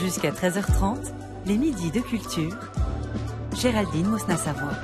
Jusqu'à 13h30, les midis de culture. Géraldine Mosna-Savoie.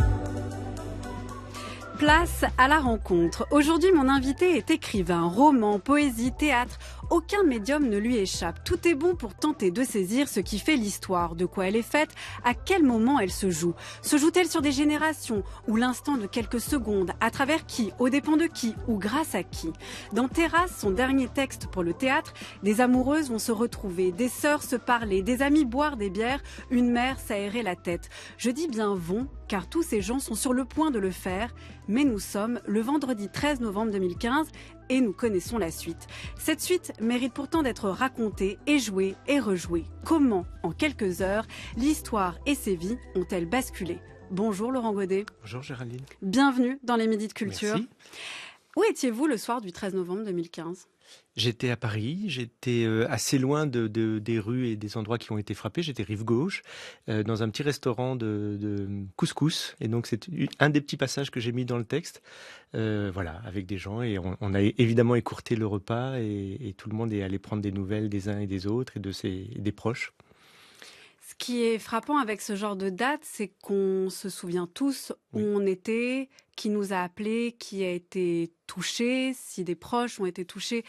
Place à la rencontre. Aujourd'hui, mon invité est écrivain, roman, poésie, théâtre. Aucun médium ne lui échappe. Tout est bon pour tenter de saisir ce qui fait l'histoire, de quoi elle est faite, à quel moment elle se joue. Se joue-t-elle sur des générations ou l'instant de quelques secondes, à travers qui, aux dépens de qui ou grâce à qui? Dans Terrasse, son dernier texte pour le théâtre, des amoureuses vont se retrouver, des sœurs se parler, des amis boire des bières, une mère s'aérer la tête. Je dis bien vont, car tous ces gens sont sur le point de le faire, mais nous sommes le vendredi 13 novembre 2015 et nous connaissons la suite. Cette suite mérite pourtant d'être racontée et jouée et rejouée. Comment, en quelques heures, l'histoire et ses vies ont-elles basculé? Bonjour Laurent Godet. Bonjour Géraldine. Bienvenue dans les Midis de Culture. Merci. Où étiez-vous le soir du 13 novembre 2015 ? J'étais à Paris, j'étais assez loin des rues et des endroits qui ont été frappés. J'étais rive gauche, dans un petit restaurant de couscous. Et donc c'est un des petits passages que j'ai mis dans le texte. Voilà, avec des gens. Et on a évidemment écourté le repas et tout le monde est allé prendre des nouvelles des uns et des autres et des proches. Ce qui est frappant avec ce genre de date, c'est qu'on se souvient tous où on était, qui nous a appelés, qui a été touché, si des proches ont été touchés.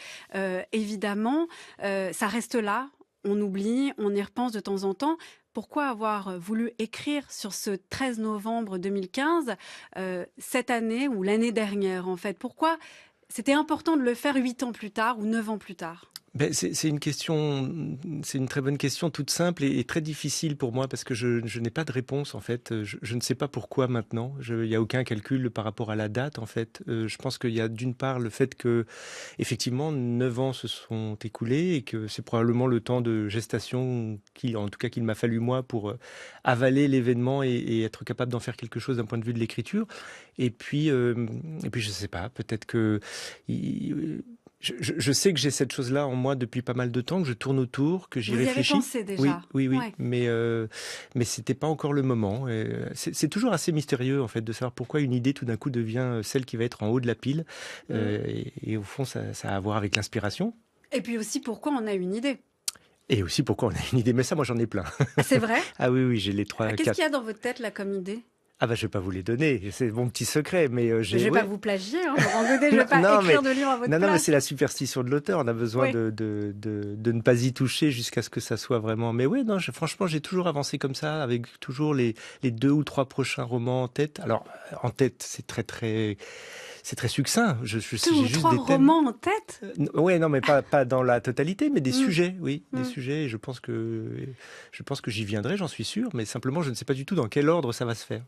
Évidemment, ça reste là, on oublie, on y repense de temps en temps. Pourquoi avoir voulu écrire sur ce 13 novembre 2015, cette année ou l'année dernière en fait? Pourquoi c'était important de le faire 8 ans plus tard ou 9 ans plus tard? C'est une question, c'est une très bonne question, toute simple et très difficile pour moi parce que je n'ai pas de réponse en fait. Je ne sais pas pourquoi maintenant. Il n'y a aucun calcul par rapport à la date en fait. Je pense qu'il y a d'une part le fait que effectivement 9 ans se sont écoulés et que c'est probablement le temps de gestation en tout cas qu'il m'a fallu moi pour avaler l'événement et être capable d'en faire quelque chose d'un point de vue de l'écriture. Et puis je sais pas, peut-être que je sais que j'ai cette chose-là en moi depuis pas mal de temps, que je tourne autour, que j'y réfléchis. Vous y avez pensé déjà? Oui. Ouais. Mais c'était pas encore le moment. C'est toujours assez mystérieux en fait de savoir pourquoi une idée tout d'un coup devient celle qui va être en haut de la pile. Et au fond, ça a à voir avec l'inspiration. Et puis aussi pourquoi on a une idée. Et aussi pourquoi on a une idée. Mais ça, moi, j'en ai plein. C'est vrai? Ah oui, j'ai les 3, 4. Qu'est-ce qu'il y a dans votre tête là comme idée? Ah bah je vais pas vous les donner, c'est mon petit secret, mais Je vais pas vous plagier, Laurent Godet, je vais pas écrire de livre à votre place. Non, mais c'est la superstition de l'auteur, on a besoin de ne pas y toucher jusqu'à ce que ça soit vraiment. Mais oui, non, franchement, j'ai toujours avancé comme ça, avec toujours les 2 ou 3 prochains romans en tête. Alors, en tête, c'est très succinct. J'ai juste 2 ou 3 romans en tête? Oui, non, mais pas dans la totalité, mais des sujets, des sujets. Et je pense que j'y viendrai, j'en suis sûr, mais simplement, je ne sais pas du tout dans quel ordre ça va se faire.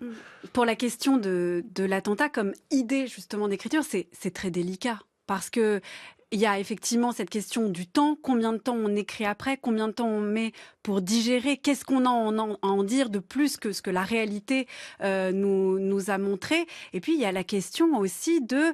Pour la question de l'attentat comme idée justement d'écriture, c'est très délicat parce que il y a effectivement cette question du temps, combien de temps on écrit après, combien de temps on met pour digérer, qu'est-ce qu'on a à en dire de plus que ce que la réalité nous a montré. Et puis il y a la question aussi de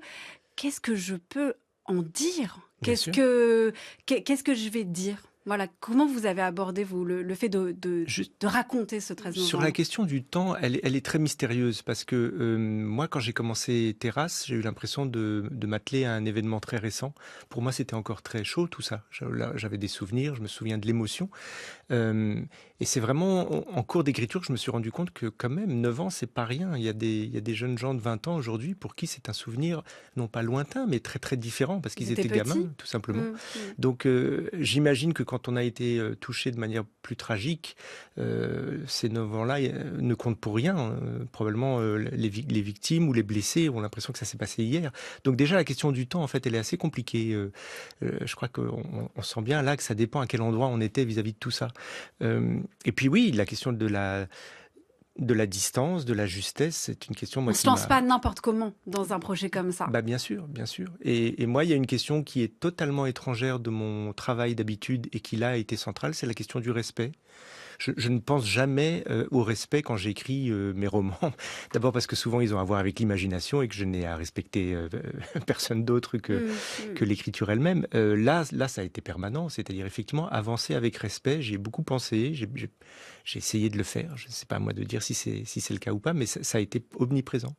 qu'est-ce que je peux en dire, qu'est-ce que je vais dire. Voilà, comment vous avez abordé, vous, le fait de raconter ce 13 novembre? Sur la question du temps, elle est très mystérieuse parce que moi, quand j'ai commencé Terrasse, j'ai eu l'impression de m'atteler à un événement très récent. Pour moi, c'était encore très chaud, tout ça. J'avais des souvenirs, je me souviens de l'émotion. Et c'est vraiment en cours d'écriture que je me suis rendu compte que quand même, 9 ans, c'est pas rien. Il y a des jeunes gens de 20 ans aujourd'hui pour qui c'est un souvenir, non pas lointain, mais très très différent parce qu'ils étaient gamins, tout simplement. Donc j'imagine que quand on a été touché de manière plus tragique, ces 9 ans-là ne comptent pour rien. Probablement les victimes ou les blessés ont l'impression que ça s'est passé hier. Donc déjà, la question du temps, en fait, elle est assez compliquée. Je crois qu'on sent bien là que ça dépend à quel endroit on était vis-à-vis de tout ça. Et puis oui, la question de la distance, de la justesse, c'est une question... On ne se lance pas n'importe comment dans un projet comme ça. Bah bien sûr, bien sûr. Et moi, il y a une question qui est totalement étrangère de mon travail d'habitude et qui là a été centrale, c'est la question du respect. Je ne pense jamais au respect quand j'écris mes romans. D'abord parce que souvent ils ont à voir avec l'imagination et que je n'ai à respecter personne d'autre que l'écriture elle-même. Là, ça a été permanent, c'est-à-dire effectivement avancer avec respect. J'y ai beaucoup pensé, j'ai essayé de le faire. Je ne sais pas à moi de dire si c'est le cas ou pas, mais ça a été omniprésent.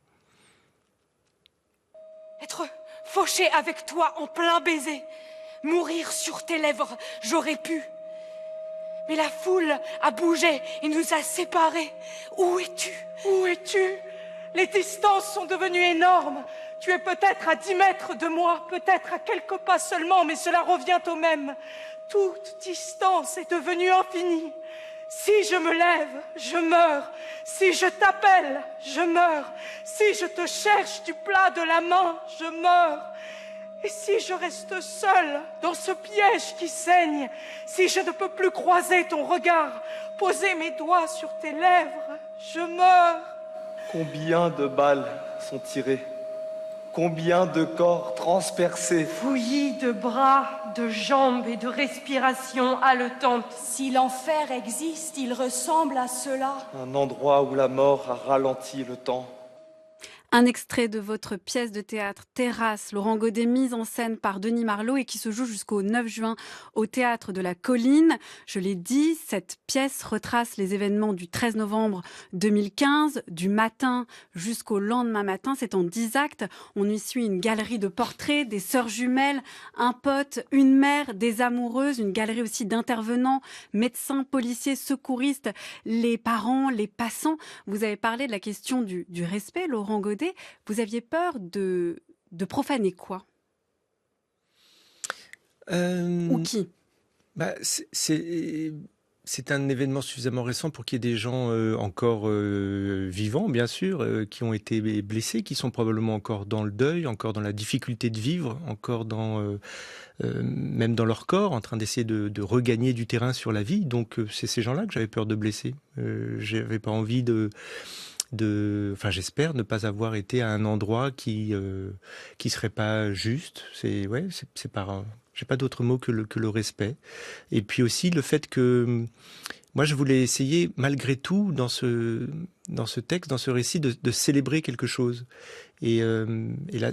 Être fauché avec toi en plein baiser, mourir sur tes lèvres, j'aurais pu. Mais la foule a bougé et nous a séparés. Où es-tu? Où es-tu? Les distances sont devenues énormes. Tu es peut-être à 10 mètres de moi, peut-être à quelques pas seulement, mais cela revient au même. Toute distance est devenue infinie. Si je me lève, je meurs. Si je t'appelle, je meurs. Si je te cherche du plat de la main, je meurs. Et si je reste seule dans ce piège qui saigne, si je ne peux plus croiser ton regard, poser mes doigts sur tes lèvres, je meurs. Combien de balles sont tirées? Combien de corps transpercés? Fouillis de bras, de jambes et de respiration haletantes. Si l'enfer existe, il ressemble à cela. Un endroit où la mort a ralenti le temps. Un extrait de votre pièce de théâtre Terrasse, Laurent Godet, mise en scène par Denis Marlot et qui se joue jusqu'au 9 juin au Théâtre de la Colline. Je l'ai dit, cette pièce retrace les événements du 13 novembre 2015, du matin jusqu'au lendemain matin. C'est en 10 actes. On y suit une galerie de portraits, des sœurs jumelles, un pote, une mère, des amoureuses, une galerie aussi d'intervenants, médecins, policiers, secouristes, les parents, les passants. Vous avez parlé de la question du respect, Laurent Godet. Vous aviez peur de profaner quoi? Ou qui? C'est un événement suffisamment récent pour qu'il y ait des gens encore vivants, bien sûr, qui ont été blessés, qui sont probablement encore dans le deuil, encore dans la difficulté de vivre, encore même dans leur corps, en train d'essayer de regagner du terrain sur la vie. Donc c'est ces gens-là que j'avais peur de blesser. J'avais pas envie enfin, j'espère ne pas avoir été à un endroit qui serait pas juste. C'est pas. J'ai pas d'autre mot que le respect. Et puis aussi le fait que moi je voulais essayer malgré tout dans ce texte, dans ce récit, de célébrer quelque chose. Et là,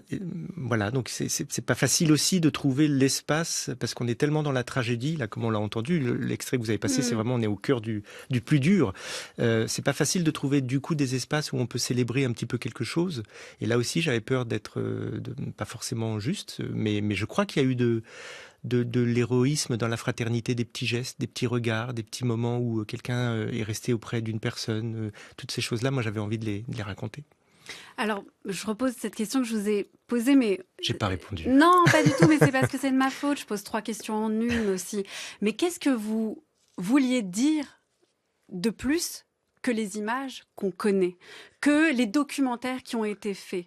voilà. Donc c'est pas facile aussi de trouver l'espace parce qu'on est tellement dans la tragédie. Là, comme on l'a entendu, l'extrait que vous avez passé, c'est vraiment on est au cœur du plus dur. C'est pas facile de trouver du coup des espaces où on peut célébrer un petit peu quelque chose. Et là aussi, j'avais peur d'être pas forcément juste, mais je crois qu'il y a eu de l'héroïsme dans la fraternité, des petits gestes, des petits regards, des petits moments où quelqu'un est resté auprès d'une personne. Toutes ces choses-là, moi, j'avais envie de les raconter. Alors, je repose cette question que je vous ai posée, mais... J'ai pas répondu. Non, pas du tout, mais c'est parce que c'est de ma faute. Je pose 3 questions en une aussi. Mais qu'est-ce que vous vouliez dire de plus que les images qu'on connaît, que les documentaires qui ont été faits?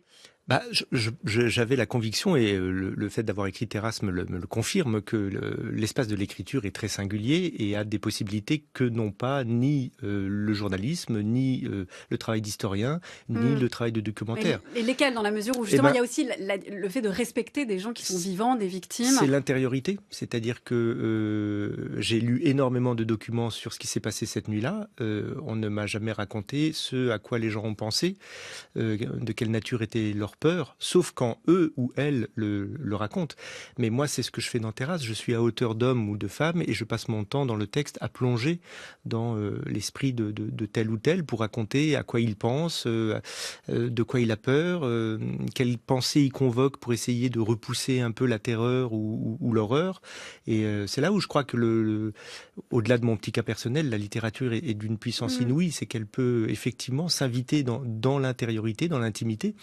J'avais la conviction, et le fait d'avoir écrit Terrasse me le confirme, que l'espace de l'écriture est très singulier et a des possibilités que n'ont pas ni le journalisme, ni le travail d'historien, ni le travail de documentaire. Et lesquels, dans la mesure où justement il y a aussi le fait de respecter des gens qui sont vivants, des victimes? C'est l'intériorité, c'est-à-dire que j'ai lu énormément de documents sur ce qui s'est passé cette nuit-là. On ne m'a jamais raconté ce à quoi les gens ont pensé, de quelle nature était leur peur, sauf quand eux ou elles le racontent. Mais moi, c'est ce que je fais dans Terrasse. Je suis à hauteur d'homme ou de femme et je passe mon temps dans le texte à plonger dans l'esprit de tel ou tel pour raconter à quoi il pense, de quoi il a peur, quelles pensées il convoque pour essayer de repousser un peu la terreur ou l'horreur. Et c'est là où je crois que au-delà de mon petit cas personnel, la littérature est d'une puissance inouïe. C'est qu'elle peut effectivement s'inviter dans l'intériorité, dans l'intimité.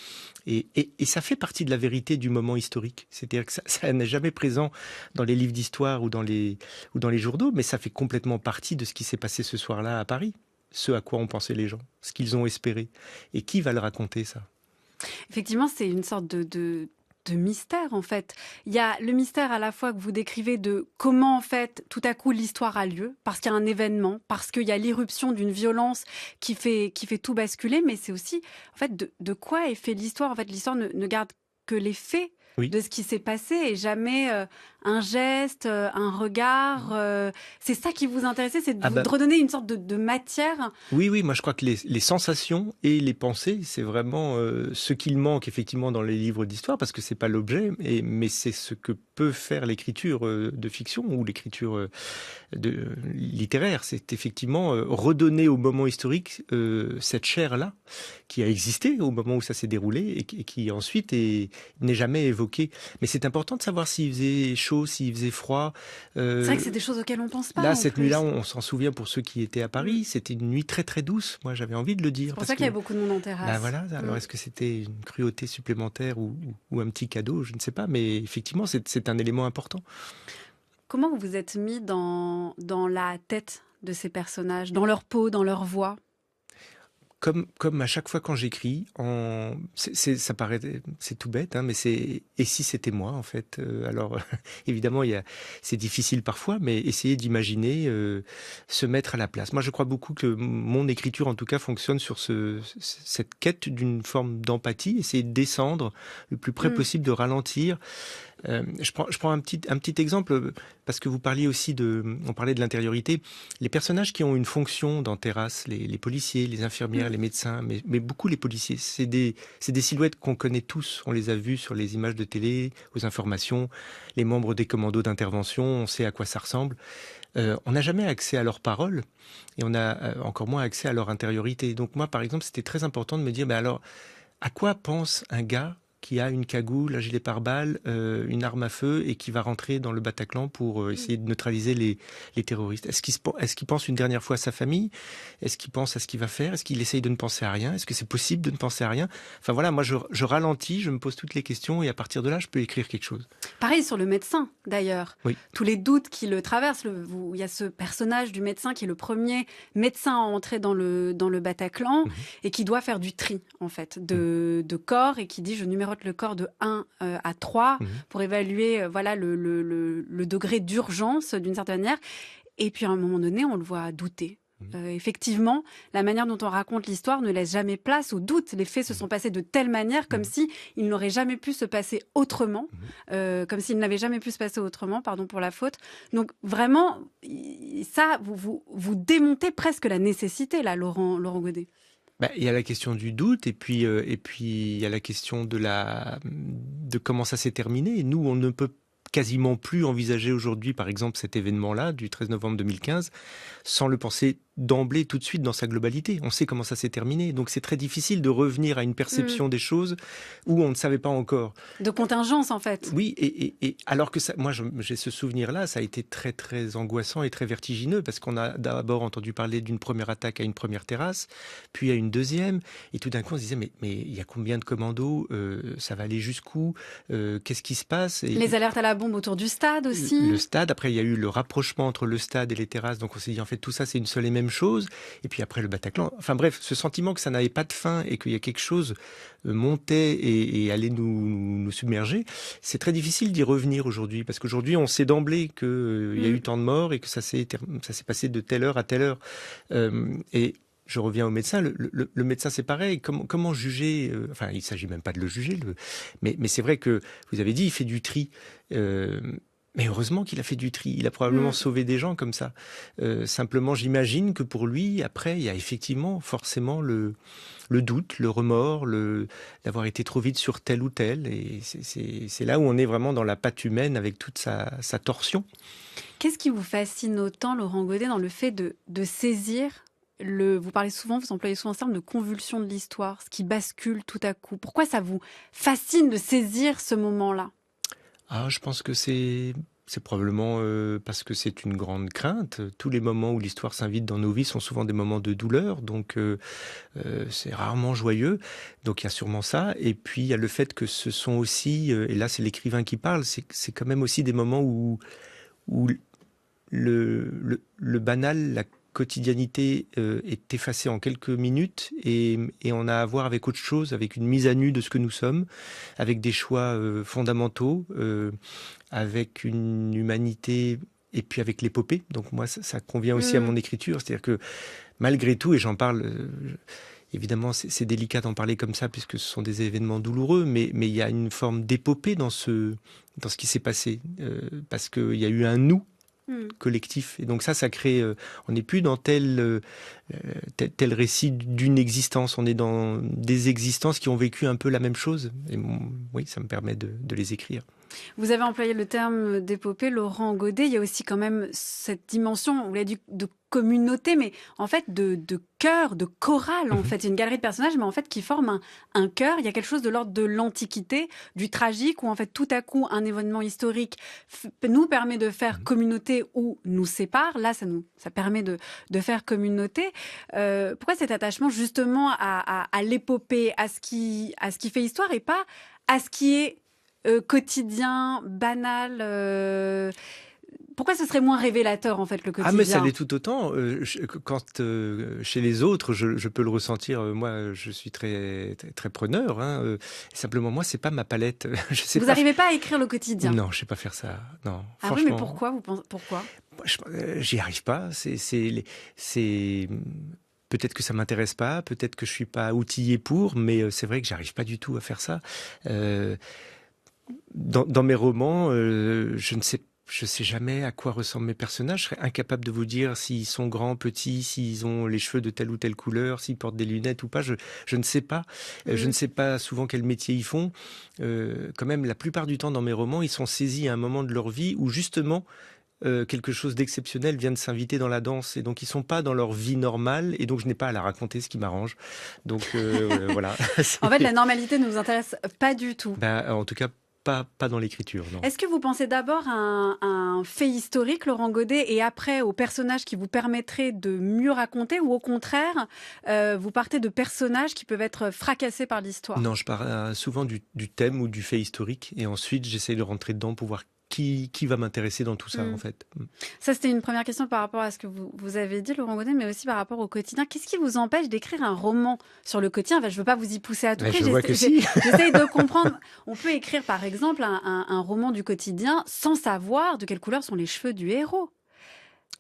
Et ça fait partie de la vérité du moment historique. C'est-à-dire que ça n'est jamais présent dans les livres d'histoire ou dans les journaux, mais ça fait complètement partie de ce qui s'est passé ce soir-là à Paris. Ce à quoi ont pensé les gens, ce qu'ils ont espéré. Et qui va le raconter, ça? Effectivement, c'est une sorte de mystère, en fait. Il y a le mystère à la fois que vous décrivez de comment, en fait, tout à coup, l'histoire a lieu, parce qu'il y a un événement, parce qu'il y a l'irruption d'une violence qui fait tout basculer, mais c'est aussi, en fait, de quoi est fait l'histoire. En fait, l'histoire ne garde que les faits de ce qui s'est passé et jamais un geste, un regard. C'est ça qui vous intéressait, c'est de redonner une sorte de matière. Oui, moi je crois que les sensations et les pensées, c'est vraiment ce qu'il manque effectivement dans les livres d'histoire, parce que c'est pas l'objet, mais c'est ce que peut faire l'écriture de fiction ou l'écriture littéraire. C'est effectivement redonner au moment historique cette chair-là qui a existé au moment où ça s'est déroulé et qui ensuite n'est jamais évoquée. Mais c'est important de savoir s'il faisait chaud, s'il faisait froid. C'est vrai que c'est des choses auxquelles on pense pas. Là, cette nuit-là, on s'en souvient pour ceux qui étaient à Paris. C'était une nuit très très douce. Moi, j'avais envie de le dire. C'est pour ça qu'il y a beaucoup de monde en terrasse. Ben voilà. Alors, est-ce que c'était une cruauté supplémentaire ou un petit cadeau? Je ne sais pas. Mais effectivement, c'est un élément important. Comment vous vous êtes mis dans la tête de ces personnages, dans leur peau, dans leur voix? Comme à chaque fois quand j'écris, ça paraît, c'est tout bête, hein, mais et si c'était moi en fait. Alors évidemment, c'est difficile parfois, mais essayer d'imaginer, se mettre à la place. Moi, je crois beaucoup que mon écriture, en tout cas, fonctionne sur cette quête d'une forme d'empathie, essayer de descendre le plus près possible, de ralentir. Je prends un petit exemple parce que vous parliez aussi on parlait de l'intériorité. Les personnages qui ont une fonction dans Terrasse, les policiers, les infirmières, les médecins, mais beaucoup les policiers, c'est des silhouettes qu'on connaît tous. On les a vus sur les images de télé, aux informations, les membres des commandos d'intervention, on sait à quoi ça ressemble. On n'a jamais accès à leurs paroles et on a encore moins accès à leur intériorité. Donc moi, par exemple, c'était très important de me dire, alors, à quoi pense un gars qui a une cagoule, un gilet pare-balles, une arme à feu et qui va rentrer dans le Bataclan pour essayer de neutraliser les terroristes. Est-ce qu'il pense une dernière fois à sa famille? Est-ce qu'il pense à ce qu'il va faire? Est-ce qu'il essaye de ne penser à rien? Est-ce que c'est possible de ne penser à rien? Enfin voilà, moi je ralentis, je me pose toutes les questions et à partir de là, je peux écrire quelque chose. Pareil sur le médecin, d'ailleurs. Oui. Tous les doutes qui le traversent. Il y a ce personnage du médecin qui est le premier médecin à entrer dans le Bataclan et qui doit faire du tri, en fait, de corps et qui dit « je numérote le corps de 1 à 3 pour évaluer voilà, le degré d'urgence d'une certaine manière. » Et puis à un moment donné, on le voit douter. Effectivement, la manière dont on raconte l'histoire ne laisse jamais place au doute. Les faits se sont passés de telle manière comme si ils n'auraient jamais pu se passer autrement, comme s'ils n'avaient jamais pu se passer autrement, pardon pour la faute. Donc vraiment, ça, vous démontez presque la nécessité, là, Laurent Godet. Il y a la question du doute et puis il y a la question de comment ça s'est terminé. Nous, on ne peut quasiment plus envisager aujourd'hui, par exemple, cet événement-là du 13 novembre 2015 sans le penser d'emblée tout de suite dans sa globalité. On sait comment ça s'est terminé. Donc c'est très difficile de revenir à une perception des choses où on ne savait pas encore. De contingence, en fait. Oui, et alors que moi j'ai ce souvenir-là, ça a été très très angoissant et très vertigineux parce qu'on a d'abord entendu parler d'une première attaque à une première terrasse, puis à une deuxième, et tout d'un coup on se disait mais il y a combien de commandos, ça va aller jusqu'où, qu'est-ce qui se passe? Les alertes à la bombe autour du stade aussi. Le stade, après il y a eu le rapprochement entre le stade et les terrasses, donc on s'est dit en fait tout ça c'est une seule et même chose, et puis après le Bataclan, enfin bref, ce sentiment que ça n'avait pas de fin et qu'il y a quelque chose montait et allait nous submerger, c'est très difficile d'y revenir aujourd'hui, parce qu'aujourd'hui on sait d'emblée qu'il y a eu tant de morts et que ça s'est passé de telle heure à telle heure. Et je reviens au médecin, le médecin c'est pareil, comment juger, enfin il ne s'agit même pas de le juger, mais c'est vrai que vous avez dit il fait du tri. Mais heureusement qu'il a fait du tri. Il a probablement sauvé des gens comme ça. Simplement, j'imagine que pour lui, après, il y a effectivement forcément le doute, le remords, d'avoir été trop vite sur tel ou tel. Et c'est là où on est vraiment dans la patte humaine avec toute sa torsion. Qu'est-ce qui vous fascine autant, Laurent Godet, dans le fait de saisir vous parlez souvent, vous employez souvent ce terme de convulsion de l'histoire, ce qui bascule tout à coup. Pourquoi ça vous fascine de saisir ce moment-là ? Je pense que c'est probablement parce que c'est une grande crainte. Tous les moments où l'histoire s'invite dans nos vies sont souvent des moments de douleur, donc c'est rarement joyeux. Donc il y a sûrement ça. Et puis il y a le fait que ce sont aussi, et là c'est l'écrivain qui parle, c'est quand même aussi des moments où le banal, la quotidianité est effacée en quelques minutes et on a à voir avec autre chose, avec une mise à nu de ce que nous sommes, avec des choix fondamentaux, avec une humanité et puis avec l'épopée. Donc moi, ça convient aussi à mon écriture. C'est-à-dire que malgré tout, et j'en parle... Évidemment, c'est délicat d'en parler comme ça puisque ce sont des événements douloureux, mais il y a une forme d'épopée dans ce qui s'est passé, parce qu'il y a eu un nous collectif. Et donc ça crée... on n'est plus dans tel récit d'une existence. On est dans des existences qui ont vécu un peu la même chose. Et oui, ça me permet de les écrire. Vous avez employé le terme d'épopée, Laurent Godet. Il y a aussi quand même cette dimension, vous l'avez dit, de communauté, mais en fait de chœur, de chorale. En fait, c'est une galerie de personnages, mais en fait qui forment un chœur. Il y a quelque chose de l'ordre de l'Antiquité, du tragique, où en fait tout à coup un événement historique nous permet de faire communauté ou nous sépare. Là, ça permet de faire communauté. Pourquoi cet attachement justement à l'épopée, à ce qui fait histoire et pas à ce qui est quotidien, banal. Pourquoi ce serait moins révélateur, en fait, le quotidien ? Ah, mais ça l'est tout autant. Quand chez les autres, je peux le ressentir. Moi, je suis très, très, très preneur. Simplement, moi, c'est pas ma palette. Vous n'arrivez pas à écrire le quotidien ? Non, je sais pas faire ça. Non, ah franchement. Oui, mais pourquoi vous pensez, pourquoi ? J'y arrive pas. C'est peut-être que ça m'intéresse pas. Peut-être que je suis pas outillé pour. Mais c'est vrai que j'arrive pas du tout à faire ça. Dans mes romans, je sais jamais à quoi ressemblent mes personnages. Je serais incapable de vous dire s'ils sont grands, petits, s'ils ont les cheveux de telle ou telle couleur, s'ils portent des lunettes ou pas. Je ne sais pas. Je ne sais pas souvent quel métier ils font. Quand même, la plupart du temps dans mes romans, ils sont saisis à un moment de leur vie où justement quelque chose d'exceptionnel vient de s'inviter dans la danse, et donc ils sont pas dans leur vie normale, et donc je n'ai pas à la raconter, ce qui m'arrange. Donc voilà. En fait, la normalité ne vous intéresse pas du tout. En tout cas, pas dans l'écriture, non. Est-ce que vous pensez d'abord à un fait historique, Laurent Godet, et après aux personnages qui vous permettraient de mieux raconter, ou au contraire, vous partez de personnages qui peuvent être fracassés par l'histoire ? Non, je pars souvent du thème ou du fait historique, et ensuite j'essaye de rentrer dedans pour voir qui va m'intéresser dans tout ça, en fait. Ça, c'était une première question par rapport à ce que vous avez dit, Laurent Godet, mais aussi par rapport au quotidien. Qu'est-ce qui vous empêche d'écrire un roman sur le quotidien ? Enfin, je ne veux pas vous y pousser à tout prix. J'essaye de comprendre. On peut écrire, par exemple, un roman du quotidien sans savoir de quelle couleur sont les cheveux du héros.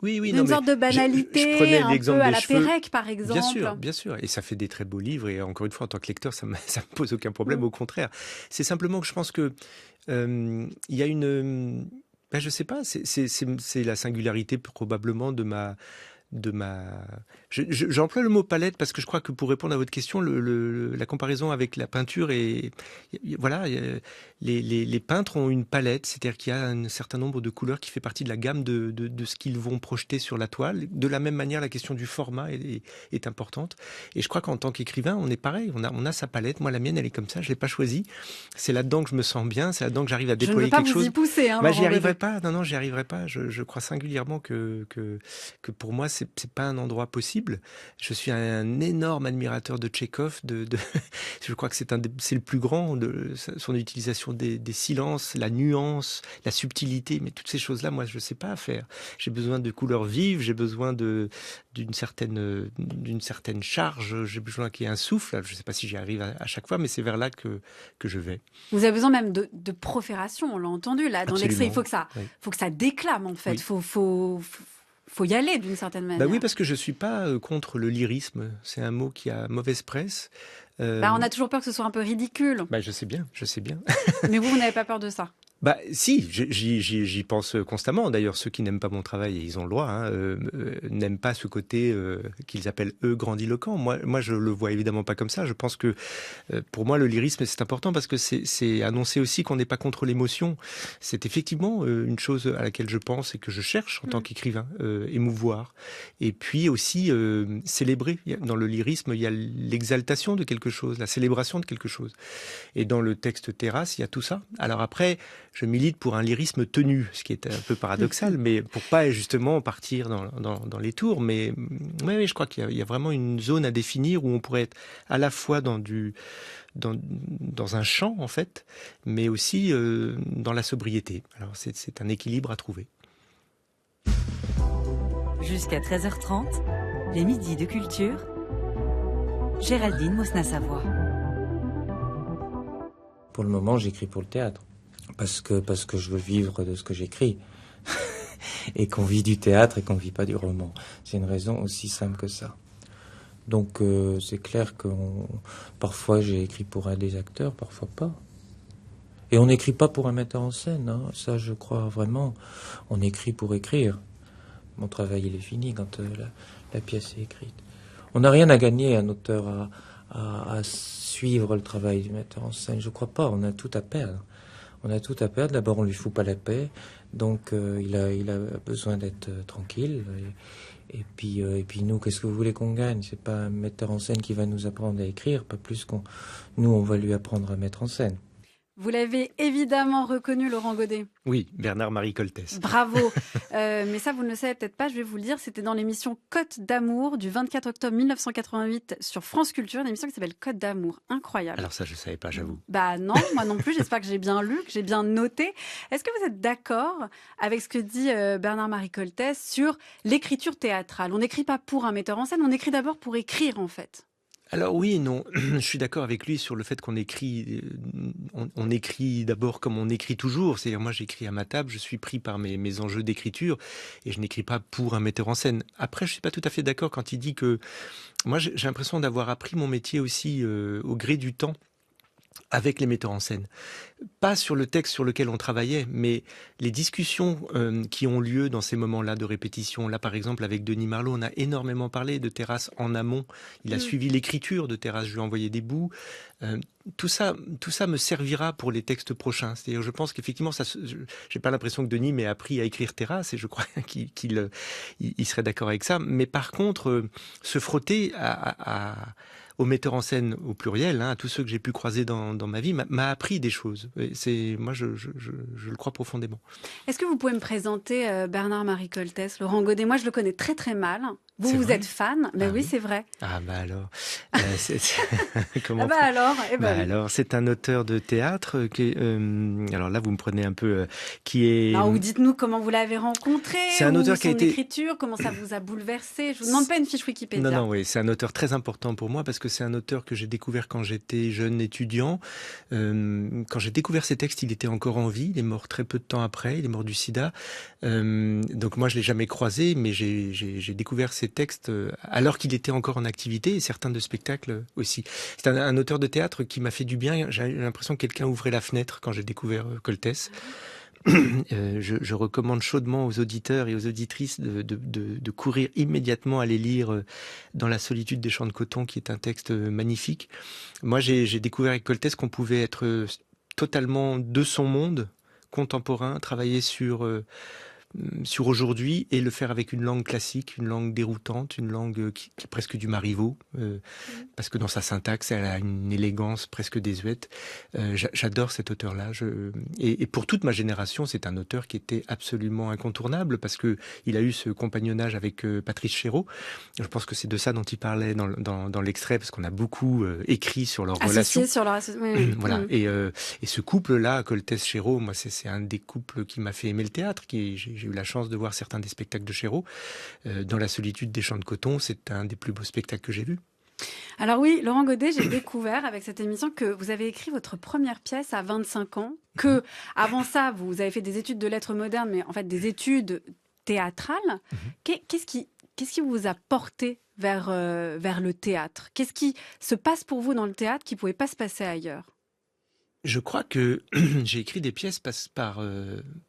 Oui, Une sorte de banalité, un peu à la Pérec, par exemple. Bien sûr. Et ça fait des très beaux livres. Et encore une fois, en tant que lecteur, ça me pose aucun problème. Au contraire. C'est simplement que je pense que il y a une... je sais pas, c'est la singularité probablement de ma... J'emploie le mot palette parce que je crois que pour répondre à votre question, la comparaison avec la peinture est... Voilà, les peintres ont une palette, c'est-à-dire qu'il y a un certain nombre de couleurs qui fait partie de la gamme de ce qu'ils vont projeter sur la toile. De la même manière, la question du format est importante. Et je crois qu'en tant qu'écrivain, on est pareil. On a sa palette. Moi, la mienne, elle est comme ça. Je l'ai pas choisie. C'est là-dedans que je me sens bien. C'est là-dedans que j'arrive à déployer quelque chose. Je ne veux pas vous y pousser. J'y arriverai pas. Non, j'y arriverai pas. Je crois singulièrement que pour moi, c'est pas un endroit possible. Je suis un énorme admirateur de Tchekhov. Je crois que c'est le plus grand, de son utilisation des silences, la nuance, la subtilité. Mais toutes ces choses-là, moi, je sais pas faire. J'ai besoin de couleurs vives. J'ai besoin d'une certaine charge. J'ai besoin qu'il y ait un souffle. Je sais pas si j'y arrive à chaque fois, mais c'est vers là que je vais. Vous avez besoin même de profération. On l'a entendu là dans l'extrait. Il faut que ça déclame en fait. Oui. Faut y aller d'une certaine manière. Oui, parce que je suis pas contre le lyrisme. C'est un mot qui a mauvaise presse. On a toujours peur que ce soit un peu ridicule. Je sais bien. Mais vous n'avez pas peur de ça ? Si, j'y pense constamment. D'ailleurs, ceux qui n'aiment pas mon travail, et ils ont le droit, n'aiment pas ce côté qu'ils appellent eux grandiloquent. Moi, je le vois évidemment pas comme ça. Je pense que pour moi, le lyrisme, c'est important parce que c'est annoncer aussi qu'on n'est pas contre l'émotion. C'est effectivement une chose à laquelle je pense et que je cherche en tant qu'écrivain, émouvoir. Et puis aussi célébrer. Dans le lyrisme, il y a l'exaltation de quelque chose, la célébration de quelque chose. Et dans le texte Terrasse, il y a tout ça. Alors après, je milite pour un lyrisme tenu, ce qui est un peu paradoxal, mais pour pas justement partir dans les tours. Mais je crois qu'il y a vraiment une zone à définir où on pourrait être à la fois dans un chant, en fait, mais aussi dans la sobriété. Alors c'est un équilibre à trouver. Jusqu'à 13h30, les midis de culture. Géraldine Mosna-Savoie. Pour le moment, j'écris pour le théâtre. Parce que je veux vivre de ce que j'écris. Et qu'on vit du théâtre et qu'on vit pas du roman. C'est une raison aussi simple que ça. Donc c'est clair que parfois j'ai écrit pour un des acteurs, parfois pas. Et on n'écrit pas pour un metteur en scène, hein. Ça je crois vraiment. On écrit pour écrire. Mon travail il est fini quand la pièce est écrite. On n'a rien à gagner, un auteur, à suivre le travail du metteur en scène. Je crois pas, on a tout à perdre. On a tout à perdre. D'abord, on lui fout pas la paix, donc il a besoin d'être tranquille. Et puis nous, qu'est-ce que vous voulez qu'on gagne? C'est pas un metteur en scène qui va nous apprendre à écrire, pas plus nous, on va lui apprendre à mettre en scène. Vous l'avez évidemment reconnu, Laurent Godet. Oui, Bernard-Marie Coltès. Bravo. Mais ça, vous ne le savez peut-être pas, je vais vous le dire. C'était dans l'émission Côte d'amour du 24 octobre 1988 sur France Culture, une émission qui s'appelle Côte d'amour. Incroyable. Alors ça, je ne savais pas, j'avoue. Bah non, moi non plus. J'espère que j'ai bien lu, que j'ai bien noté. Est-ce que vous êtes d'accord avec ce que dit Bernard-Marie Coltès sur l'écriture théâtrale? On n'écrit pas pour un metteur en scène, on écrit d'abord pour écrire, en fait. Alors oui et non, je suis d'accord avec lui sur le fait qu'on écrit, on écrit d'abord comme on écrit toujours, c'est-à-dire moi j'écris à ma table, je suis pris par mes enjeux d'écriture et je n'écris pas pour un metteur en scène. Après je suis pas tout à fait d'accord quand il dit que, moi j'ai l'impression d'avoir appris mon métier aussi au gré du temps, avec les metteurs en scène. Pas sur le texte sur lequel on travaillait, mais les discussions qui ont lieu dans ces moments-là de répétition. Là, par exemple, avec Denis Marlot, on a énormément parlé de Terrasse en amont. Il a suivi l'écriture de Terrasse, je lui ai envoyé des bouts. Tout ça me servira pour les textes prochains. C'est-à-dire, je pense qu'effectivement, j'ai pas l'impression que Denis m'ait appris à écrire Terrasse, et je crois qu'il serait d'accord avec ça. Mais par contre, se frotter aux metteurs en scène au pluriel, à tous ceux que j'ai pu croiser dans ma vie, m'a appris des choses. Moi, je le crois profondément. Est-ce que vous pouvez me présenter Bernard-Marie Coltès, Laurent Godet? Moi, je le connais très très mal. Vous êtes fan? Ben oui, c'est vrai. Ah bah alors. Comment alors alors, c'est un auteur de théâtre alors là, vous me prenez un peu qui est. Alors, dites-nous comment vous l'avez rencontré. C'est un auteur qui a été. Écriture, comment ça vous a bouleversé. Je vous demande pas une fiche Wikipédia. Non, oui, c'est un auteur très important pour moi parce que c'est un auteur que j'ai découvert quand j'étais jeune étudiant. Quand j'ai découvert ses textes, il était encore en vie. Il est mort très peu de temps après. Il est mort du sida. Donc moi, je l'ai jamais croisé, mais j'ai découvert ses textes alors qu'il était encore en activité et certains de spectacles aussi. C'est un auteur de théâtre qui m'a fait du bien. J'ai l'impression que quelqu'un ouvrait la fenêtre quand j'ai découvert Coltès. Je recommande chaudement aux auditeurs et aux auditrices de courir immédiatement aller lire Dans la solitude des champs de coton, qui est un texte magnifique. Moi, j'ai découvert avec Coltès qu'on pouvait être totalement de son monde, contemporain, travailler sur aujourd'hui et le faire avec une langue classique, une langue déroutante, une langue qui est presque du Marivaux, parce que dans sa syntaxe, elle a une élégance presque désuète. J'adore cet auteur-là. Et pour toute ma génération, c'est un auteur qui était absolument incontournable parce que il a eu ce compagnonnage avec Patrice Chéreau. Je pense que c'est de ça dont il parlait dans l'extrait, parce qu'on a beaucoup écrit sur leur relation. Voilà. Et ce couple-là, Coltès-Chéreau, moi, c'est un des couples qui m'a fait aimer le théâtre. J'ai eu la chance de voir certains des spectacles de Chéreau. Dans la solitude des champs de coton, c'est un des plus beaux spectacles que j'ai vus. Alors oui, Laurent Godet, j'ai découvert avec cette émission que vous avez écrit votre première pièce à 25 ans, que avant ça, vous avez fait des études de lettres modernes, mais en fait des études théâtrales. Qu'est-ce qui vous a porté vers le théâtre? Qu'est-ce qui se passe pour vous dans le théâtre qui ne pouvait pas se passer ailleurs? Je crois que j'ai écrit des pièces par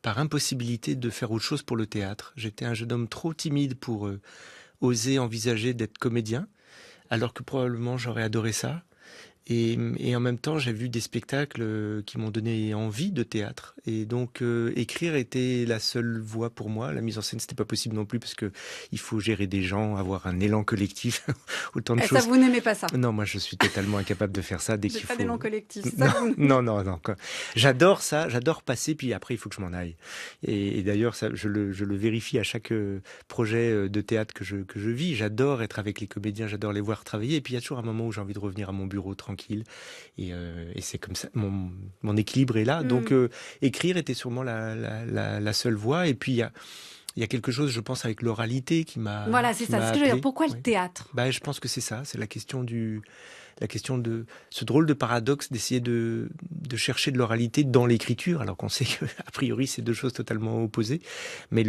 impossibilité de faire autre chose pour le théâtre. J'étais un jeune homme trop timide pour oser envisager d'être comédien, alors que probablement j'aurais adoré ça. Et en même temps, j'ai vu des spectacles qui m'ont donné envie de théâtre. Et donc, écrire était la seule voie pour moi. La mise en scène, c'était pas possible non plus parce que il faut gérer des gens, avoir un élan collectif, autant de choses. Ça, vous n'aimez pas ça? Non, moi, je suis totalement incapable de faire ça dès qu'il faut. Pas d'élan collectif. Non. J'adore ça, j'adore passer, puis après, il faut que je m'en aille. Et d'ailleurs, ça, je le vérifie à chaque projet de théâtre que je vis. J'adore être avec les comédiens, j'adore les voir travailler. Et puis, il y a toujours un moment où j'ai envie de revenir à mon bureau tranquille. Et c'est comme ça, mon équilibre est là. Donc écrire était sûrement la seule voie. Et puis il y a quelque chose, je pense, avec l'oralité qui m'a. Voilà, c'est ça. Ce que je veux dire. Pourquoi le théâtre? Je pense que c'est ça. C'est la question de ce drôle de paradoxe d'essayer de chercher de l'oralité dans l'écriture, alors qu'on sait que a priori c'est deux choses totalement opposées. Mais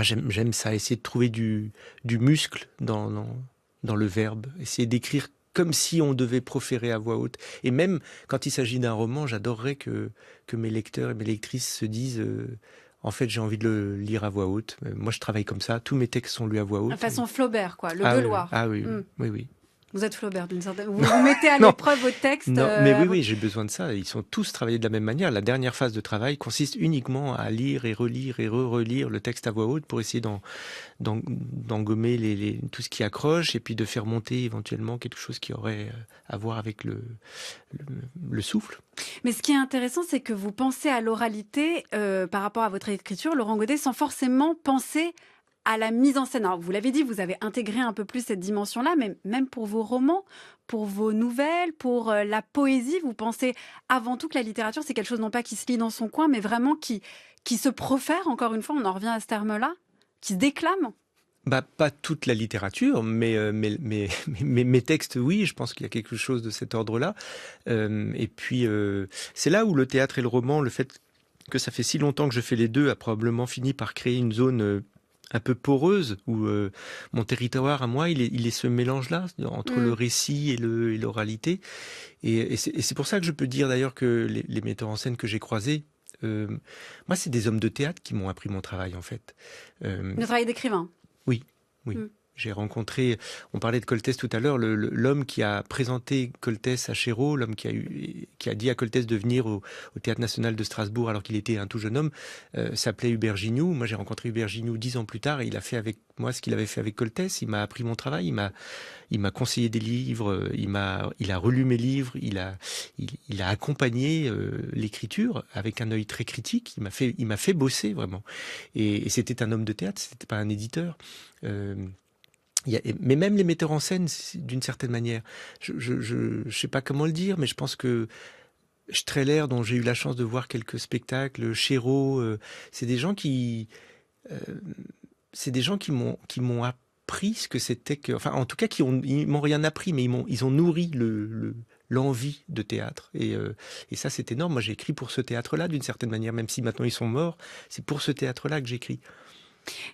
j'aime ça, essayer de trouver du muscle dans le verbe, essayer d'écrire comme si on devait proférer à voix haute. Et même quand il s'agit d'un roman, j'adorerais que mes lecteurs et mes lectrices se disent en fait, j'ai envie de le lire à voix haute. Moi, je travaille comme ça. Tous mes textes sont lus à voix haute. De façon Flaubert, quoi. Le Gueuloir. Oui. Vous êtes Flaubert d'une certaine... Vous vous mettez à l'épreuve vos textes. Non, mais oui, j'ai besoin de ça. Ils sont tous travaillés de la même manière. La dernière phase de travail consiste uniquement à lire et relire et relire le texte à voix haute pour essayer d'engommer tout ce qui accroche et puis de faire monter éventuellement quelque chose qui aurait à voir avec le souffle. Mais ce qui est intéressant, c'est que vous pensez à l'oralité par rapport à votre écriture, Laurent Godet, sans forcément penser à la mise en scène. Alors, vous l'avez dit, vous avez intégré un peu plus cette dimension-là, mais même pour vos romans, pour vos nouvelles, pour la poésie, vous pensez avant tout que la littérature, c'est quelque chose non pas qui se lit dans son coin, mais vraiment qui se profère, encore une fois, on en revient à ce terme-là, qui se déclame. Pas toute la littérature, mais mes textes, oui, je pense qu'il y a quelque chose de cet ordre-là. Et puis, c'est là où le théâtre et le roman, le fait que ça fait si longtemps que je fais les deux, a probablement fini par créer une zone un peu poreuse, où mon territoire à moi, il est ce mélange-là, entre le récit et l'oralité. Et c'est pour ça que je peux dire d'ailleurs que les metteurs en scène que j'ai croisés, moi, c'est des hommes de théâtre qui m'ont appris mon travail, en fait. Le travail d'écrivain. Oui. J'ai rencontré, on parlait de Coltès tout à l'heure, l'homme qui a présenté Coltès à Chéreau, l'homme qui a dit à Coltès de venir au Théâtre National de Strasbourg alors qu'il était un tout jeune homme, s'appelait Hubert Gignoux. Moi, j'ai rencontré Hubert Gignoux 10 ans plus tard et il a fait avec moi ce qu'il avait fait avec Coltès. Il m'a appris mon travail, il m'a conseillé des livres, il a relu mes livres, il a accompagné l'écriture avec un œil très critique. Il m'a fait bosser vraiment. Et c'était un homme de théâtre, c'était pas un éditeur. Mais même les metteurs en scène, d'une certaine manière, je sais pas comment le dire, mais je pense que Strehler, dont j'ai eu la chance de voir quelques spectacles, Chéreau, c'est des gens qui m'ont appris ce que c'était que, enfin, en tout cas, ils m'ont rien appris, mais ils ont nourri l'envie de théâtre. Et ça, c'est énorme. Moi, j'ai écrit pour ce théâtre-là, d'une certaine manière, même si maintenant ils sont morts. C'est pour ce théâtre-là que j'écris.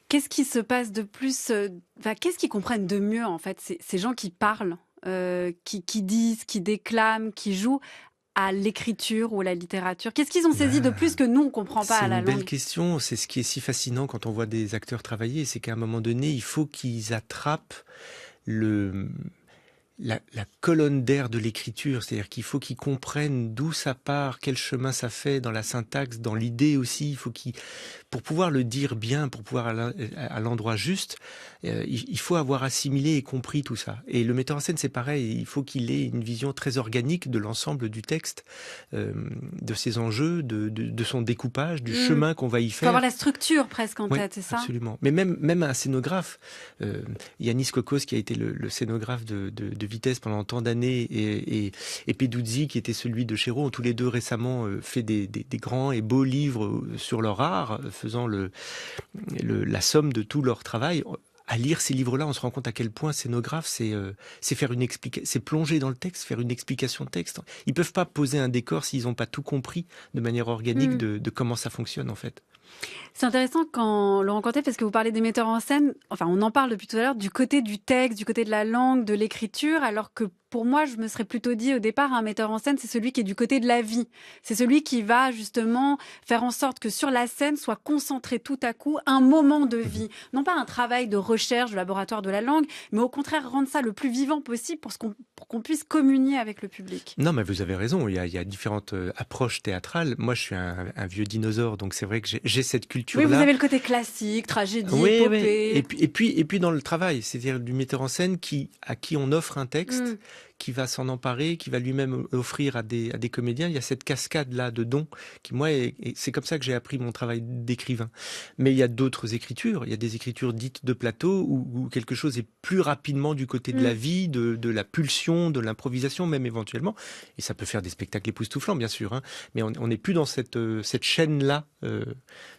Qu'est-ce qui se passe de plus qu'est-ce qu'ils comprennent de mieux, en fait, ces gens qui parlent, qui disent, qui déclament, qui jouent à l'écriture ou à la littérature? Qu'est-ce qu'ils ont saisi de plus que nous, on ne comprend pas à la langue? C'est une belle question. C'est ce qui est si fascinant quand on voit des acteurs travailler. C'est qu'à un moment donné, il faut qu'ils attrapent la colonne d'air de l'écriture, c'est-à-dire qu'il faut qu'ils comprennent d'où ça part, quel chemin ça fait dans la syntaxe, dans l'idée aussi. Il faut pour pouvoir le dire bien, pour pouvoir à l'endroit juste, il faut avoir assimilé et compris tout ça. Et le metteur en scène, c'est pareil. Il faut qu'il ait une vision très organique de l'ensemble du texte, de ses enjeux, de son découpage, du chemin qu'on va y faire. Il faut avoir la structure presque en tête, c'est ça? Absolument. Mais même un scénographe, Yanis Kokos, qui a été le scénographe de Vitesse pendant tant d'années, et Peduzzi, qui était celui de Chéreau, ont tous les deux récemment fait des grands et beaux livres sur leur art, faisant la somme de tout leur travail. À lire ces livres-là, on se rend compte à quel point scénographe, c'est faire c'est plonger dans le texte, faire une explication de texte. Ils peuvent pas poser un décor s'ils n'ont pas tout compris de manière organique de comment ça fonctionne, en fait. C'est intéressant quand Laurent Cantet, parce que vous parlez des metteurs en scène, enfin on en parle depuis tout à l'heure, du côté du texte, du côté de la langue, de l'écriture, alors que pour moi, je me serais plutôt dit au départ, un metteur en scène, c'est celui qui est du côté de la vie. C'est celui qui va justement faire en sorte que sur la scène soit concentré tout à coup un moment de vie. Non pas un travail de recherche, de laboratoire de la langue, mais au contraire rendre ça le plus vivant possible pour qu'on puisse communier avec le public. Non, mais vous avez raison, il y a différentes approches théâtrales. Moi, je suis un vieux dinosaure, donc c'est vrai que j'ai cette culture-là. Oui, vous avez le côté classique, tragédie, épopée. Et puis dans le travail, c'est-à-dire du metteur en scène à qui on offre un texte, qui va s'en emparer, qui va lui-même offrir à des comédiens. Il y a cette cascade-là de dons qui, moi, c'est comme ça que j'ai appris mon travail d'écrivain. Mais il y a d'autres écritures. Il y a des écritures dites de plateau où quelque chose est plus rapidement du côté de la vie, de la pulsion, de l'improvisation même éventuellement. Et ça peut faire des spectacles époustouflants, bien sûr. Hein. Mais on n'est plus dans cette chaîne-là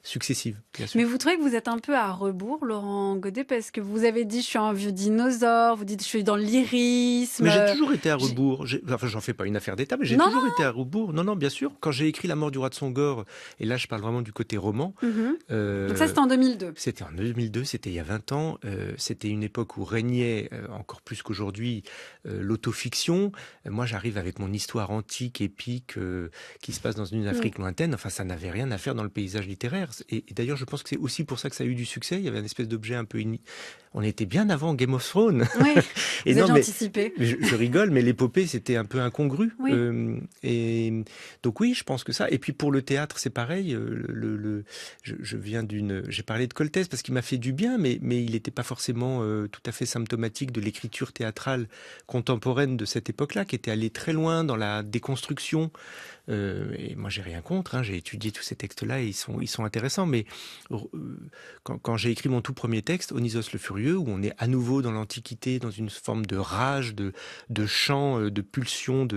successive, bien sûr. Mais vous trouvez que vous êtes un peu à rebours, Laurent Godet, parce que vous avez dit je suis un vieux dinosaure, vous dites je suis dans le lyrisme. Mais j'ai J'ai toujours été à rebours. Enfin, j'en fais pas une affaire d'État, mais j'ai toujours été à rebours. Non, bien sûr. Quand j'ai écrit La mort du roi de Songor, et là je parle vraiment du côté roman. Donc ça, c'était en 2002. C'était en 2002, c'était il y a 20 ans. C'était une époque où régnait, encore plus qu'aujourd'hui, l'autofiction. Moi, j'arrive avec mon histoire antique, épique, qui se passe dans une Afrique lointaine. Enfin, ça n'avait rien à faire dans le paysage littéraire. Et d'ailleurs, je pense que c'est aussi pour ça que ça a eu du succès. Il y avait une espèce d'objet un peu... On était bien avant Game of Thrones. Oui, et vous avez anticipé. Je rigole, mais l'épopée, c'était un peu incongru. Oui. Et donc oui, je pense que ça. Et puis pour le théâtre, c'est pareil. Je viens j'ai parlé de Coltès parce qu'il m'a fait du bien, mais il n'était pas forcément tout à fait symptomatique de l'écriture théâtrale contemporaine de cette époque-là, qui était allée très loin dans la déconstruction. Et moi, j'ai rien contre. J'ai étudié tous ces textes-là et ils sont intéressants. Mais quand j'ai écrit mon tout premier texte, Onisos le Furieux, où on est à nouveau dans l'Antiquité, dans une forme de rage, de chant, de pulsion,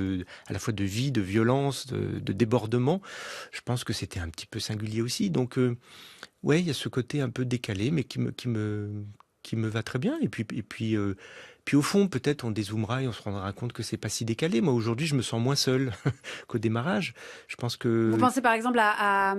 à la fois de vie, de violence, de débordement, je pense que c'était un petit peu singulier aussi. Donc, ouais, il y a ce côté un peu décalé, mais qui me va très bien. Et puis au fond, peut-être on dézoomera et on se rendra compte que c'est pas si décalé. Moi, aujourd'hui, je me sens moins seul qu'au démarrage. Je pense que... Vous pensez par exemple à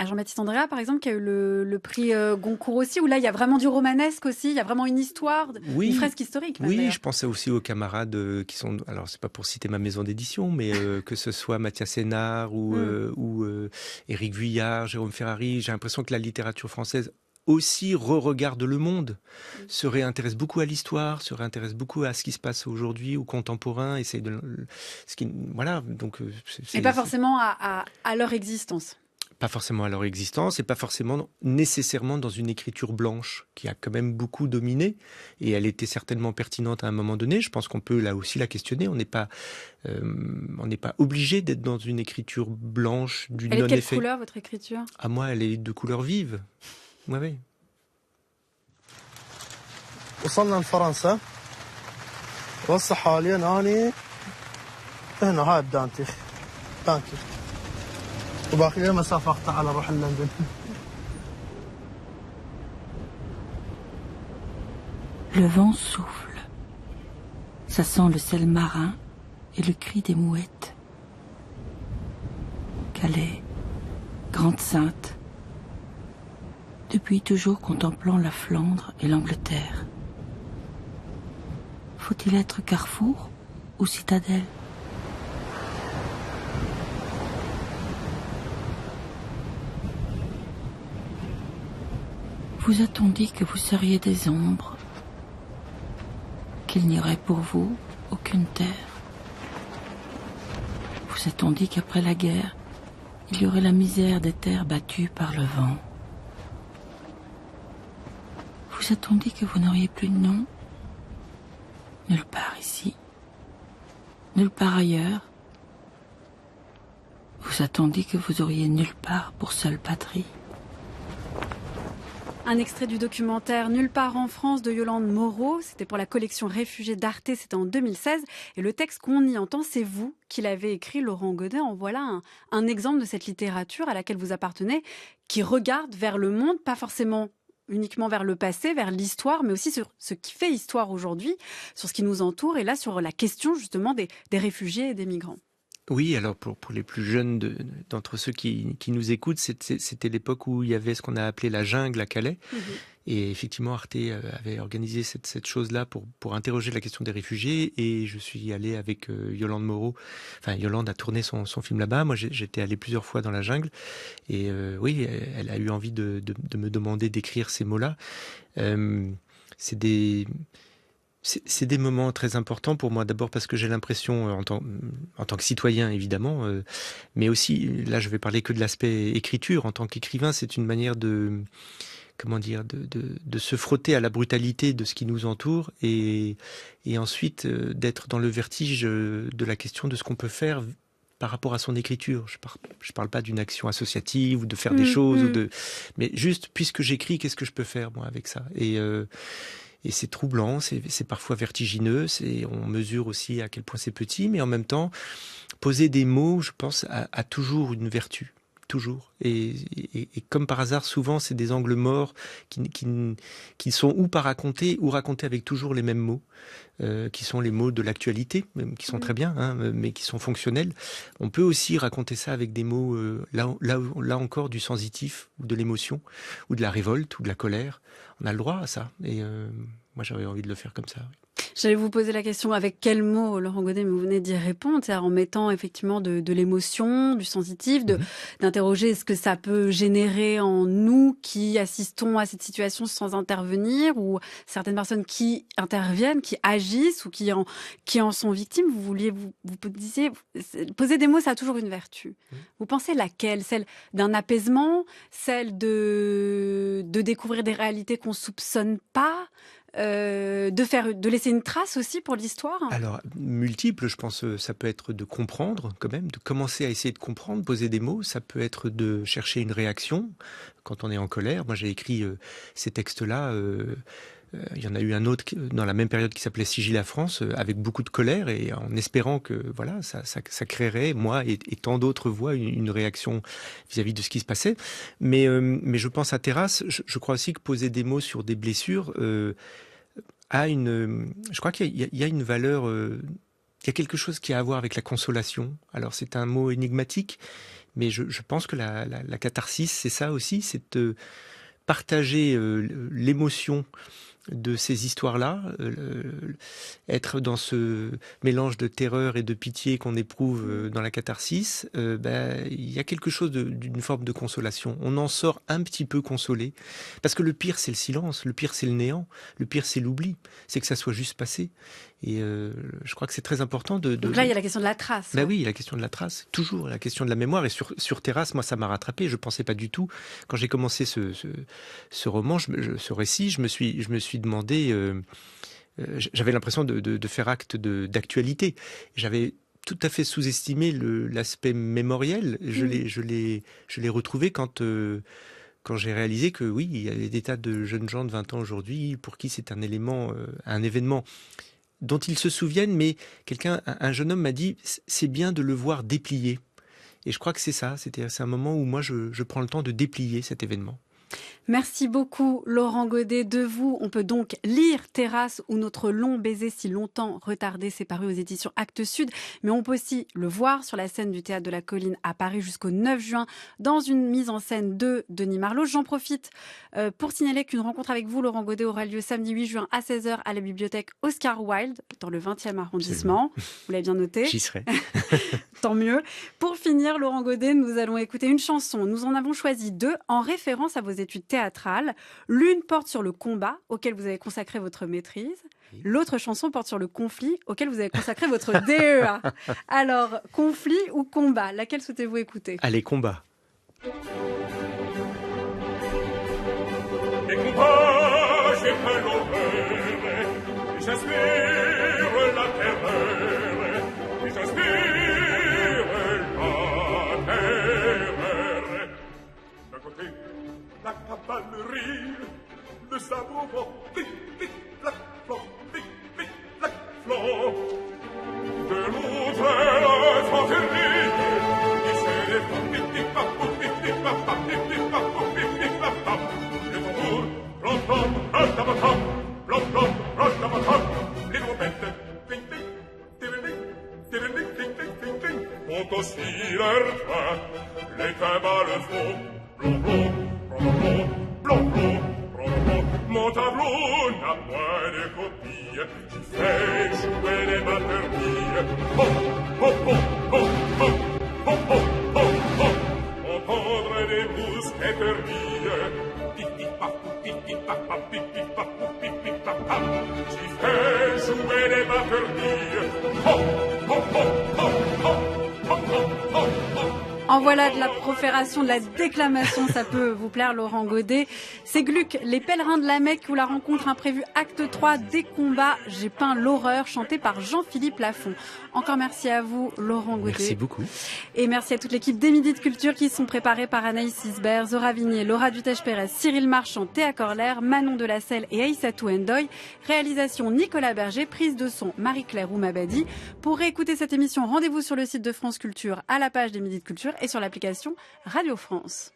Jean-Baptiste Andréa, par exemple, qui a eu le prix Goncourt aussi, où là, il y a vraiment du romanesque aussi, il y a vraiment une histoire, une fresque historique. Oui, je pensais aussi aux camarades qui sont... Alors, c'est pas pour citer ma maison d'édition, mais que ce soit Mathias Sénard ou Éric Vuillard, Jérôme Ferrari. J'ai l'impression que la littérature française aussi re-regarde le monde, se réintéresse beaucoup à l'histoire, se réintéresse beaucoup à ce qui se passe aujourd'hui, au contemporain, essaye de... Voilà, donc... Et pas forcément à leur existence. Pas forcément à leur existence, et pas forcément nécessairement dans une écriture blanche, qui a quand même beaucoup dominé, et elle était certainement pertinente à un moment donné. Je pense qu'on peut là aussi la questionner. On n'est pas obligé d'être dans une écriture blanche, du non-effet. Elle est de quelle couleur, votre écriture ? À moi, elle est de couleur vive. Oui. وصلنا لفرنسا وهسه حاليا اني هنا هاي بدانتي وباقي لي مسافه اقطع على اروح لندن. Le vent souffle. Ça sent le sel marin et le cri des mouettes. Calais, Grande-Sainte. Depuis toujours contemplant la Flandre et l'Angleterre. Faut-il être carrefour ou citadelle ? Vous a-t-on dit que vous seriez des ombres, qu'il n'y aurait pour vous aucune terre ? Vous a-t-on dit qu'après la guerre, il y aurait la misère des terres battues par le vent ? Vous a-t-on dit que vous n'auriez plus de nom ? Nulle part ici, nulle part ailleurs. Vous a-t-on dit que vous auriez nulle part pour seule patrie ? Un extrait du documentaire Nulle part en France de Yolande Moreau. C'était pour la collection Réfugiés d'Arte, c'était en 2016. Et le texte qu'on y entend, c'est vous qui l'avez écrit, Laurent Godet. En voilà un exemple de cette littérature à laquelle vous appartenez, qui regarde vers le monde, pas forcément uniquement vers le passé, vers l'histoire, mais aussi sur ce qui fait histoire aujourd'hui, sur ce qui nous entoure, et là sur la question justement des réfugiés et des migrants. Oui, alors pour les plus jeunes d'entre ceux qui nous écoutent, c'était l'époque où il y avait ce qu'on a appelé la jungle à Calais. Et effectivement, Arte avait organisé cette chose-là pour interroger la question des réfugiés. Et je suis allé avec Yolande Moreau. Enfin, Yolande a tourné son film là-bas. Moi, j'étais allé plusieurs fois dans la jungle. Et oui, elle a eu envie de me demander d'écrire ces mots-là. C'est des moments très importants pour moi, d'abord parce que j'ai l'impression, en tant que citoyen évidemment, mais aussi, là je vais parler que de l'aspect écriture, en tant qu'écrivain, c'est une manière de se frotter à la brutalité de ce qui nous entoure et ensuite d'être dans le vertige de la question de ce qu'on peut faire par rapport à son écriture. Je parle pas d'une action associative ou de faire des choses, mais juste, puisque j'écris, qu'est-ce que je peux faire moi avec ça ? Et c'est troublant, c'est parfois vertigineux, on mesure aussi à quel point c'est petit, mais en même temps, poser des mots, je pense, a toujours une vertu. toujours. Et comme par hasard, souvent, c'est des angles morts qui sont ou pas racontés ou racontés avec toujours les mêmes mots, qui sont les mots de l'actualité, qui sont très bien, hein, mais qui sont fonctionnels. On peut aussi raconter ça avec des mots, là encore, du sensitif, ou de l'émotion, ou de la révolte, ou de la colère. On a le droit à ça. Et moi, j'avais envie de le faire comme ça. Oui. J'allais vous poser la question avec quel mot, Laurent Godet, mais vous venez d'y répondre, c'est-à-dire en mettant effectivement de l'émotion, du sensitif, d'interroger ce que ça peut générer en nous qui assistons à cette situation sans intervenir, ou certaines personnes qui interviennent, qui agissent ou qui en sont victimes. Vous disiez, poser des mots, ça a toujours une vertu. Vous pensez laquelle? Celle d'un apaisement, celle de découvrir des réalités qu'on soupçonne pas, de laisser une trace aussi pour l'histoire? Alors, multiple, je pense, ça peut être de comprendre quand même, de commencer à essayer de comprendre, poser des mots, ça peut être de chercher une réaction quand on est en colère. Moi, j'ai écrit ces textes-là, il y en a eu un autre dans la même période qui s'appelait Sigil à France, avec beaucoup de colère et en espérant que voilà, ça créerait, moi et tant d'autres voix, une réaction vis-à-vis de ce qui se passait. Mais je pense à Terrasse, je crois aussi que poser des mots sur des blessures je crois qu'il y a une valeur, il y a quelque chose qui a à voir avec la consolation. Alors c'est un mot énigmatique, mais je pense que la catharsis, c'est ça aussi, c'est de partager l'émotion de ces histoires-là, être dans ce mélange de terreur et de pitié qu'on éprouve dans la catharsis, il y a quelque chose d'une forme de consolation. On en sort un petit peu consolé, parce que le pire c'est le silence, le pire c'est le néant, le pire c'est l'oubli, c'est que ça soit juste passé. Et je crois que c'est très important Donc là, il y a la question de la trace. Oui, il y a la question de la trace, toujours la question de la mémoire. Et sur Terrasse, moi, ça m'a rattrapé. Je pensais pas du tout. Quand j'ai commencé ce roman, ce récit, je me suis demandé. J'avais l'impression de faire acte d'actualité. J'avais tout à fait sous-estimé l'aspect mémoriel. Je l'ai retrouvé quand j'ai réalisé que oui, il y avait des tas de jeunes gens de 20 ans aujourd'hui pour qui c'est un événement dont ils se souviennent, mais un jeune homme m'a dit « c'est bien de le voir déplier ». Et je crois que c'est ça, c'est un moment où moi je prends le temps de déplier cet événement. Merci beaucoup Laurent Godet. De vous, on peut donc lire Terrasse ou Notre long baiser si longtemps retardé, c'est paru aux éditions Actes Sud, mais on peut aussi le voir sur la scène du Théâtre de la Colline à Paris jusqu'au 9 juin dans une mise en scène de Denis Marlot. J'en profite pour signaler qu'une rencontre avec vous, Laurent Godet, aura lieu samedi 8 juin à 16h à la bibliothèque Oscar Wilde dans le 20e arrondissement. Vous l'avez bien noté. J'y serai. Tant mieux. Pour finir, Laurent Godet, nous allons écouter une chanson. Nous en avons choisi deux en référence à vos études théâtrales. L'une porte sur le combat auquel vous avez consacré votre maîtrise. L'autre chanson porte sur le conflit auquel vous avez consacré votre DEA. Alors, conflit ou combat, laquelle souhaitez-vous écouter? Allez, combat. Les combats, j'ai pas l'horreur, et j'aspire la terreur, et j'aspire la terreur. D'un côté, la cavalerie, le sabre au vent, vite, vite, plac, flanc, vite, vite, plac, flanc. De l'autre, l'infanterie, qui se défend, vite, vite, pap, vite, vite, pap, vite, vite, pap, vite, vite, pap. Le tambour, plom, plom, ratabatam, plom, plom, ratabatam. Les trompettes, ting, ting, tirling, tirling, ting, ting, ting, ting. Ont aussi leur train, les timbales font, plom, plom, plom, plom, plom, plom. Mon tableau n'a point de copie, j'y fais jouer les batteries. Ho, ho, ho, ho, ho, ho, ho, ho, ho. Entendre des mousqueteries. Pi-pi-pap, pi-pi-pap, pi-pi-pap, pi-pi-pap. J'y fais jouer les batteries. Ho, ho, ho, ho, ho, ho, ho, ho, ho. En voilà de la profération, de la déclamation, ça peut vous plaire Laurent Godet. C'est Gluck, Les pèlerins de la Mecque ou la rencontre imprévue acte 3 des combats. J'ai peint l'horreur, chanté par Jean-Philippe Lafont. Encore merci à vous Laurent Godet. Merci beaucoup. Et merci à toute l'équipe des Midi de Culture qui sont préparés par Anaïs Isbert, Zora Vignier, Laura Dutèche-Pérez, Cyril Marchand, Théa Corler, Manon Delacelle et Aïssatou Ndoye. Réalisation Nicolas Berger, prise de son Marie-Claire Oumabadi. Pour réécouter cette émission, rendez-vous sur le site de France Culture à la page des Midi de Culture et sur l'application Radio France.